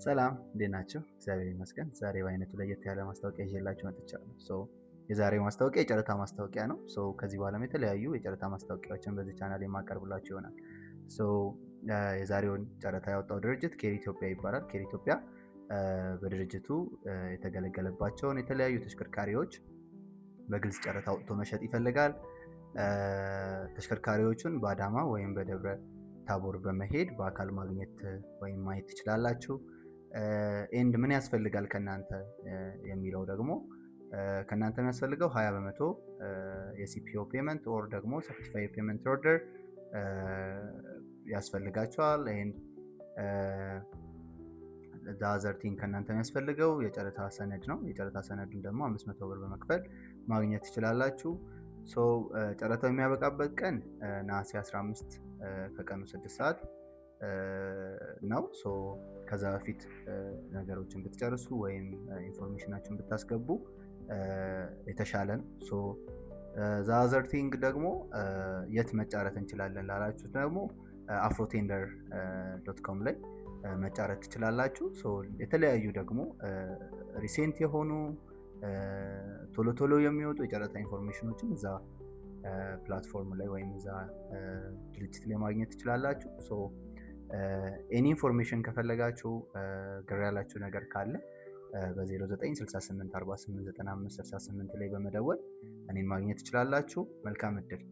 ሰላም እንዴት ናችሁ? እግዚአብሔር ይመስገን። ዛሬ በአይነቱ ለየት ያለ ማስታወቂያ ይዤላችሁ መጥቻለሁ። የዛሬው ማስታወቂያ የጨረታ ማስታወቂያ ነው። ከዚህ በኋላም የተለያዩ የጨረታ ማስታወቂያዎችን በዚህ ቻናል የማቀርብላችሁ ይሆናል። የዛሬውን ጨረታ ያወጣው ድርጅት ኬር ኢትዮጵያ ይባላል። ኬር ኢትዮጵያ በድርጅቱ የተገለገለባቸውን የተለያዩ ተሽከርካሪዎች በግልጽ ጨረታ አውጥቶ መሸጥ ይፈልጋል። ተሽከርካሪዎቹን በአዳማ ወይም በደብረ ታቦር በመሄድ በአካል ማግኘት ወይም ማየት ትችላላችሁ። ኤንድ ምን ያስፈልጋል ከናንተ የሚለው ደግሞ ከናንተ የሚያስፈልገው 20% የሲፒኦ ፔመንት ኦር ደግሞ ሰርቲፋይድ ፔመንት ኦርደር ያስፈልጋቸዋል። ኤንድ ዛዘርቲን ከናንተ የሚያስፈልገው የጨረታ ሰነድ ነው። የጨረታ ሰነዱን ደግሞ 500 ብር በመክፈል ማግኘት ትችላላችሁ። ጨረታው የሚያበቃበት ቀን ነሐሴ 15 ከቀኑ 6 ሰዓት ነው። ከዛ በፊት ነገሮችን ብትጨርሱ ወይም ኢንፎርሜሽናችሁን ብታስገቡ የተሻለ ነው። ዛዘርቲንግ ደግሞ የት መጫረት እንችላለን ላላችሁ ደግሞ afrotender.com ላይ መጫረት ትችላላችሁ። የተለያዩ ደግሞ ሪሴንት የሆኑ ቶሎ ቶሎ የሚወጡ የጨረታ ኢንፎርሜሽኖችን እዛ ፕላትፎርም ላይ ወይም እዛ ድርጅት ላይ ማግኘት ትችላላችሁ። ኤኒ ኢንፎርሜሽን ከፈለጋችሁ ግር ያላችሁ ነገር ካለ በ0968489568 ላይ በመደወል እኔን ማግኘት ትችላላችሁ። መልካም እድል።